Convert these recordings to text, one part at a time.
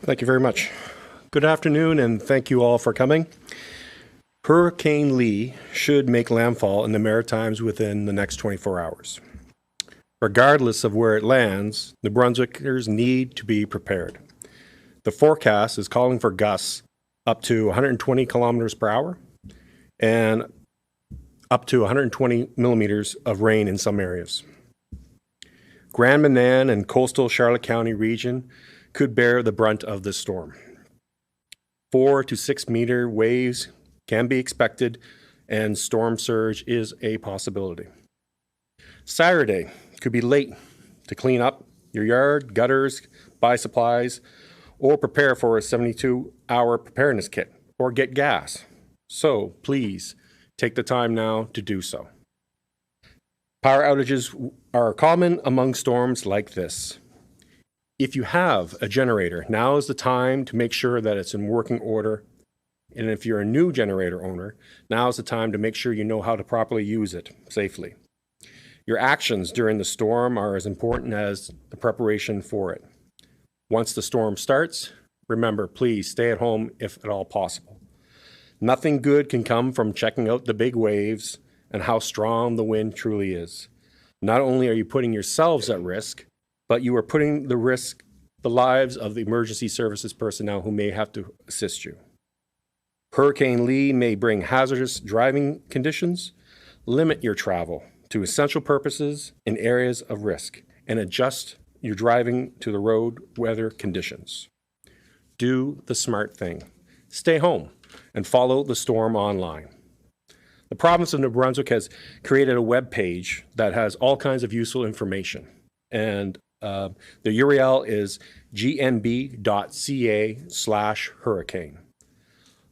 Thank you very much. Good afternoon, and thank you all for coming. Hurricane Lee should make landfall in the Maritimes within the next 24 hours. Regardless of where it lands, New Brunswickers need to be prepared. The forecast is calling for gusts up to 120 kilometers per hour and up to 120 millimeters of rain in some areas. Grand Manan and coastal Charlotte County region could bear the brunt of this storm. 4 to 6 meter waves can be expected, and storm surge is a possibility. Saturday could be late to clean up your yard, gutters, buy supplies, or prepare for a 72-hour preparedness kit, or get gas. So please take the time now to do so. Power outages are common among storms like this. If you have a generator, now is the time to make sure that it's in working order. And if you're a new generator owner, now is the time to make sure you know how to properly use it safely. Your actions during the storm are as important as the preparation for it. Once the storm starts, remember, please stay at home if at all possible. Nothing good can come from checking out the big waves and how strong the wind truly is. Not only are you putting yourselves at risk, but you are putting the lives of the emergency services personnel who may have to assist you. Hurricane Lee may bring hazardous driving conditions. Limit your travel to essential purposes in areas of risk and adjust your driving to the road weather conditions. Do the smart thing. Stay home and follow the storm online. The province of New Brunswick has created a web page that has all kinds of useful information, and the URL is gnb.ca/hurricane.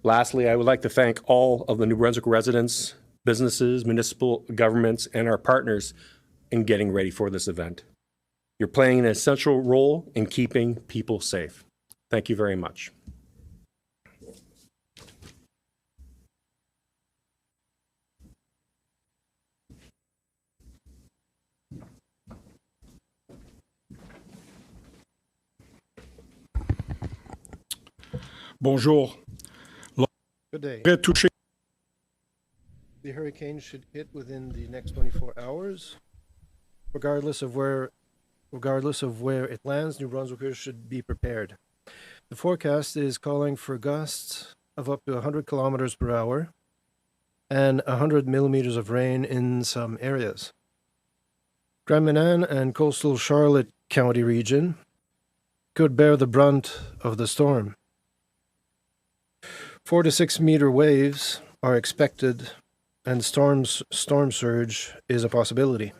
Lastly, I would like to thank all of the New Brunswick residents, businesses, municipal governments, and our partners in getting ready for this event. You're playing an essential role in keeping people safe. Thank you very much. Bonjour. Good day. Touché. The hurricane should hit within the next 24 hours. Regardless of where it lands, New Brunswickers should be prepared. The forecast is calling for gusts of up to 100 kilometers per hour and 100 millimeters of rain in some areas. Grand Manan and coastal Charlotte County region could bear the brunt of the storm. 4 to 6 meter waves are expected, and storm surge is a possibility.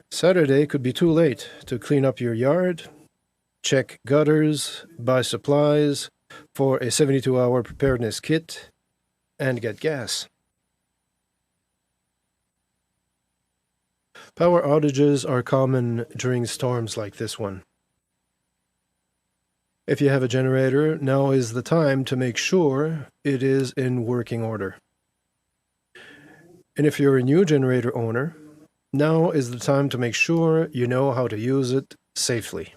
Saturday could be too late to clean up your yard, check gutters, buy supplies for a 72-hour preparedness kit, and get gas. Power outages are common during storms like this one. If you have a generator, now is the time to make sure it is in working order. And if you're a new generator owner, now is the time to make sure you know how to use it safely.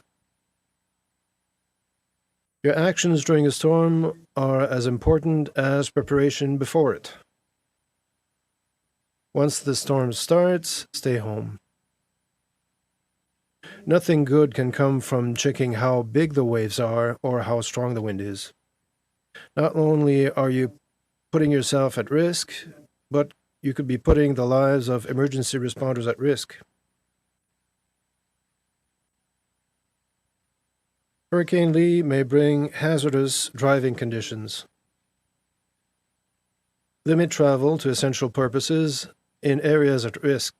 Your actions during a storm are as important as preparation before it. Once the storm starts, stay home. Nothing good can come from checking how big the waves are or how strong the wind is. Not only are you putting yourself at risk, but you could be putting the lives of emergency responders at risk. Hurricane Lee may bring hazardous driving conditions. Limit travel to essential purposes in areas at risk,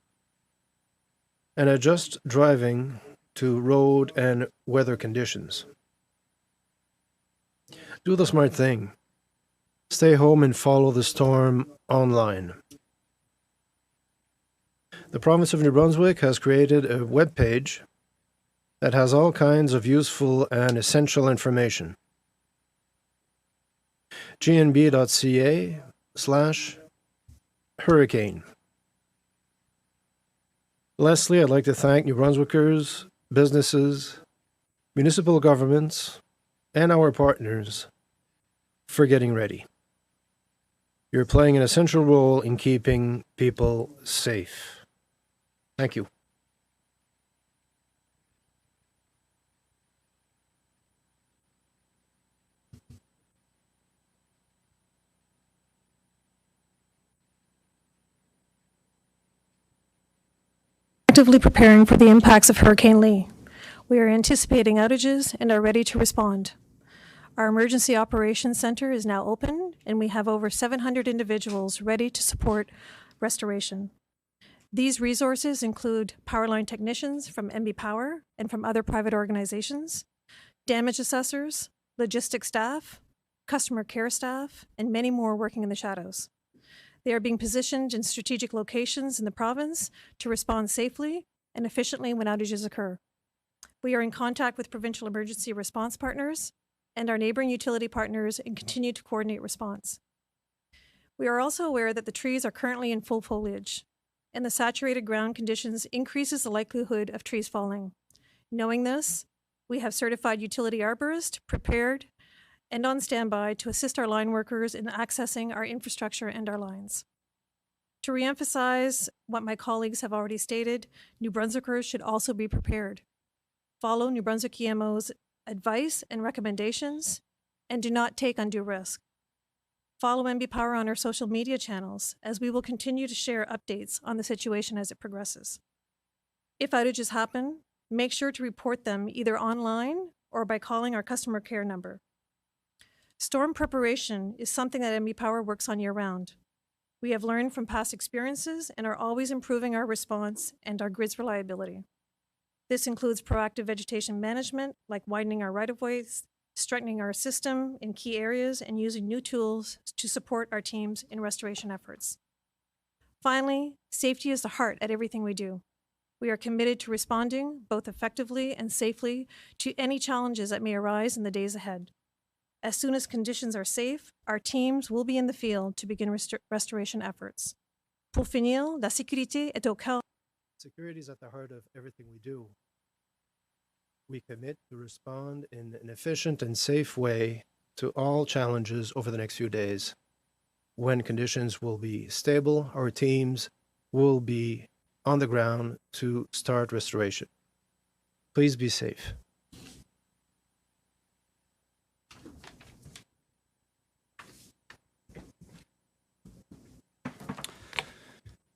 and adjust driving to road and weather conditions. Do the smart thing. Stay home and follow the storm online. The province of New Brunswick has created a web page that has all kinds of useful and essential information. gnb.ca/hurricane. Lastly, I'd like to thank New Brunswickers, businesses, municipal governments, and our partners for getting ready. You're playing an essential role in keeping people safe. Thank you. Actively preparing for the impacts of Hurricane Lee. We are anticipating outages and are ready to respond. Our Emergency Operations Center is now open, and we have over 700 individuals ready to support restoration. These resources include power line technicians from MB Power and from other private organizations, damage assessors, logistics staff, customer care staff, and many more working in the shadows. They are being positioned in strategic locations in the province to respond safely and efficiently when outages occur. We are in contact with provincial emergency response partners and our neighboring utility partners and continue to coordinate response. We are also aware that the trees are currently in full foliage, and the saturated ground conditions increases the likelihood of trees falling. Knowing this, we have certified utility arborists prepared and on standby to assist our line workers in accessing our infrastructure and our lines. To reemphasize what my colleagues have already stated, New Brunswickers should also be prepared. Follow New Brunswick EMO's advice and recommendations, and do not take undue risk. Follow MB Power on our social media channels, as we will continue to share updates on the situation as it progresses. If outages happen, make sure to report them either online or by calling our customer care number. Storm preparation is something that MB Power works on year-round. We have learned from past experiences and are always improving our response and our grid's reliability. This includes proactive vegetation management, like widening our right-of-ways, strengthening our system in key areas, and using new tools to support our teams in restoration efforts. Finally, safety is the heart at everything we do. We are committed to responding both effectively and safely to any challenges that may arise in the days ahead. As soon as conditions are safe, our teams will be in the field to begin restoration efforts. Pour finir, la sécurité est au cœur. Security is at the heart of everything we do. We commit to respond in an efficient and safe way to all challenges over the next few days. When conditions will be stable, our teams will be on the ground to start restoration. Please be safe.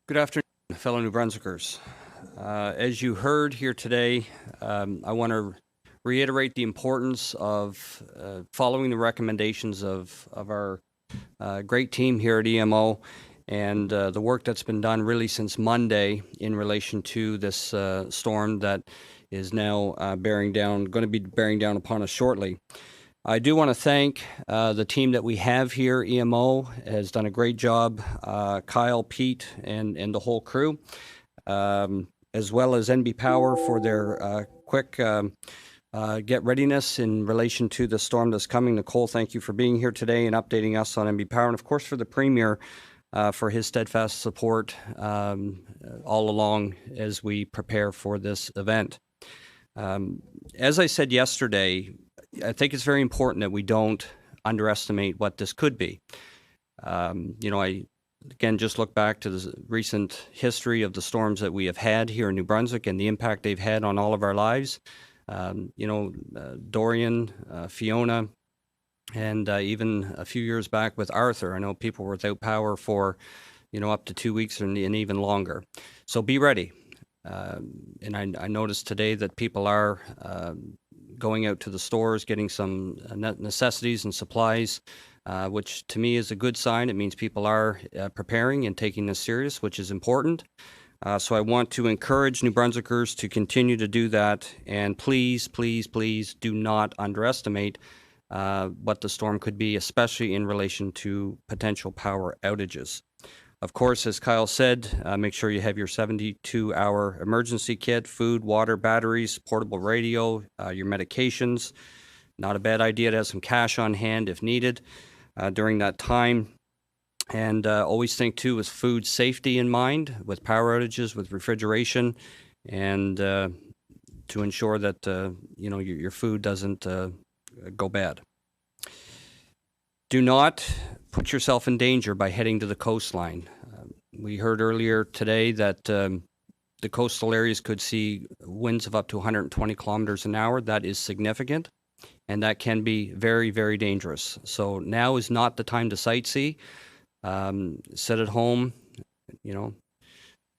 Good afternoon, fellow New Brunswickers. As you heard here today, I want to reiterate the importance of following the recommendations of our great team here at EMO and the work that's been done really since Monday in relation to this storm that is now going to be bearing down upon us shortly. I do want to thank the team that we have here. EMO has done a great job, Kyle, Pete, and the whole crew, as well as NB Power for their quick get readiness in relation to the storm that's coming. Nicole, thank you for being here today and updating us on NB Power, and of course for the Premier for his steadfast support all along as we prepare for this event. As I said yesterday, I think it's very important that we don't underestimate what this could be. I again just look back to the recent history of the storms that we have had here in New Brunswick and the impact they've had on all of our lives. Dorian, Fiona, and even a few years back with Arthur. I know people were without power for, up to 2 weeks and even longer. So be ready. And I noticed today that people are going out to the stores, getting some necessities and supplies, which to me is a good sign. It means people are preparing and taking this serious, which is important. So I want to encourage New Brunswickers to continue to do that. And please, please, please do not underestimate what the storm could be, especially in relation to potential power outages. Of course, as Kyle said, make sure you have your 72-hour emergency kit, food, water, batteries, portable radio, your medications. Not a bad idea to have some cash on hand if needed during that time. And always think, too, with food safety in mind, with power outages, with refrigeration, and to ensure that, your food doesn't go bad. Do not put yourself in danger by heading to the coastline. We heard earlier today that the coastal areas could see winds of up to 120 kilometers an hour. That is significant, and that can be very, very dangerous. So now is not the time to sightsee. Sit at home,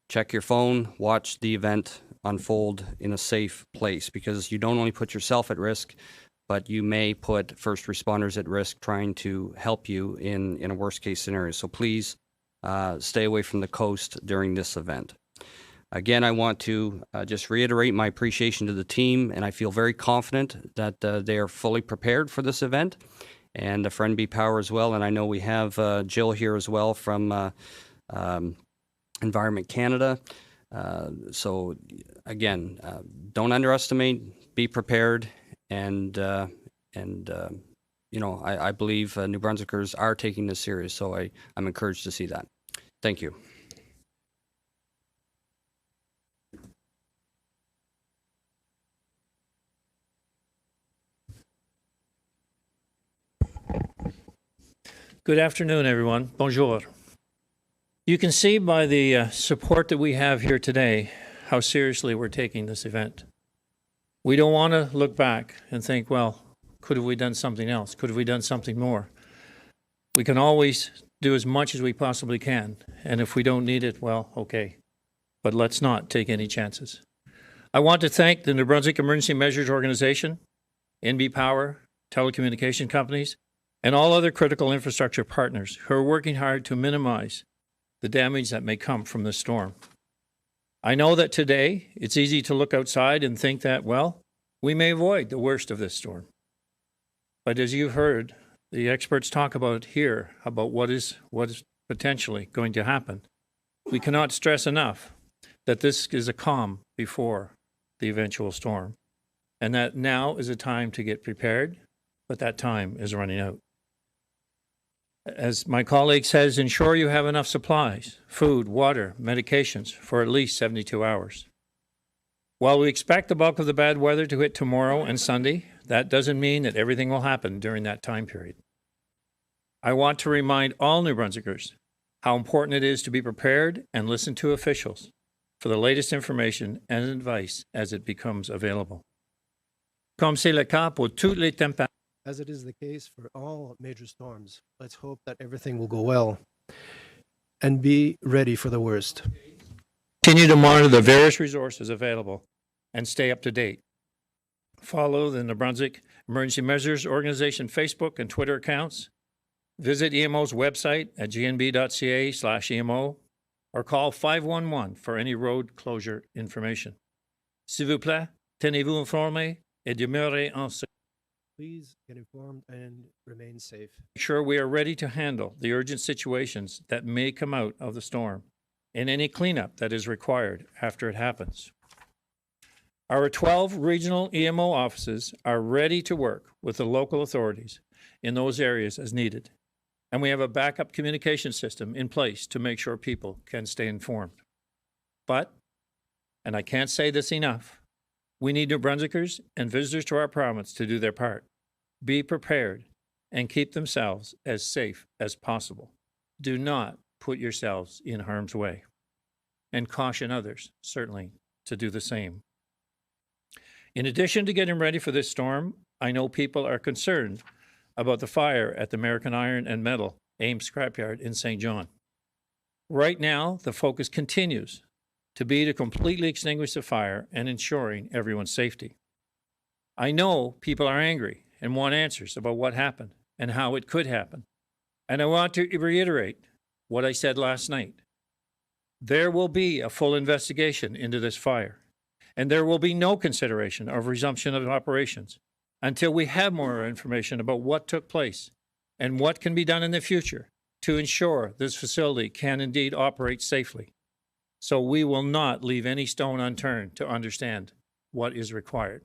check your phone, watch the event unfold in a safe place, because you don't only put yourself at risk, but you may put first responders at risk trying to help you in a worst case scenario. So please stay away from the coast during this event. Again, I want to just reiterate my appreciation to the team, and I feel very confident that they are fully prepared for this event, and a friend B Power as well. And I know we have Jill here as well from Environment Canada. So again, don't underestimate, be prepared, and I believe New Brunswickers are taking this serious, so I'm encouraged to see that. Thank you. Good afternoon, everyone. Bonjour. You can see by the support that we have here today how seriously we're taking this event. We don't want to look back and think, well, could have we done something else? Could have we done something more? We can always do as much as we possibly can, and if we don't need it, well, okay. But let's not take any chances. I want to thank the New Brunswick Emergency Measures Organization, NB Power, telecommunication companies, and all other critical infrastructure partners who are working hard to minimize the damage that may come from this storm. I know that today it's easy to look outside and think that, well, we may avoid the worst of this storm. But as you've heard the experts talk about here, about what is potentially going to happen, we cannot stress enough that this is a calm before the eventual storm, and that now is a time to get prepared, but that time is running out. As my colleague says, ensure you have enough supplies, food, water, medications for at least 72 hours. While we expect the bulk of the bad weather to hit tomorrow and Sunday, that doesn't mean that everything will happen during that time period. I want to remind all New Brunswickers how important it is to be prepared and listen to officials for the latest information and advice as it becomes available. Comme c'est le cas pour toutes les tempêtes. As it is the case for all major storms, let's hope that everything will go well and be ready for the worst. Continue to monitor the various resources available and stay up to date. Follow the New Brunswick Emergency Measures Organization Facebook and Twitter accounts. Visit EMO's website at gnb.ca/EMO or call 511 for any road closure information. S'il vous plaît, tenez-vous informés et demeurez en sécurité. Please get informed and remain safe. Make sure we are ready to handle the urgent situations that may come out of the storm and any cleanup that is required after it happens. Our 12 regional EMO offices are ready to work with the local authorities in those areas as needed, and we have a backup communication system in place to make sure people can stay informed. But, and I can't say this enough, we need New Brunswickers and visitors to our province to do their part. Be prepared and keep themselves as safe as possible. Do not put yourselves in harm's way. And caution others, certainly, to do the same. In addition to getting ready for this storm, I know people are concerned about the fire at the American Iron and Metal Ames Scrapyard in St. John. Right now, the focus continues to be to completely extinguish the fire and ensuring everyone's safety. I know people are angry and want answers about what happened and how it could happen. And I want to reiterate what I said last night. There will be a full investigation into this fire, and there will be no consideration of resumption of operations until we have more information about what took place and what can be done in the future to ensure this facility can indeed operate safely. So we will not leave any stone unturned to understand what is required.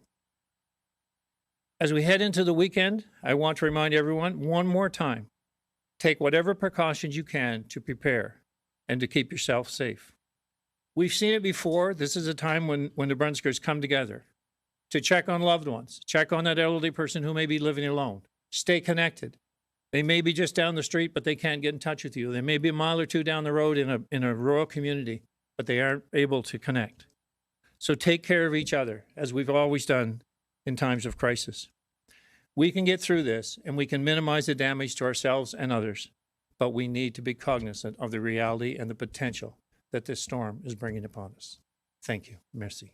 As we head into the weekend, I want to remind everyone one more time, take whatever precautions you can to prepare and to keep yourself safe. We've seen it before. This is a time when the Brunswickers come together to check on loved ones, check on that elderly person who may be living alone. Stay connected. They may be just down the street, but they can't get in touch with you. They may be a mile or two down the road in a rural community, but they aren't able to connect. So take care of each other, as we've always done in times of crisis. We can get through this, and we can minimize the damage to ourselves and others, but we need to be cognizant of the reality and the potential that this storm is bringing upon us. Thank you. Merci.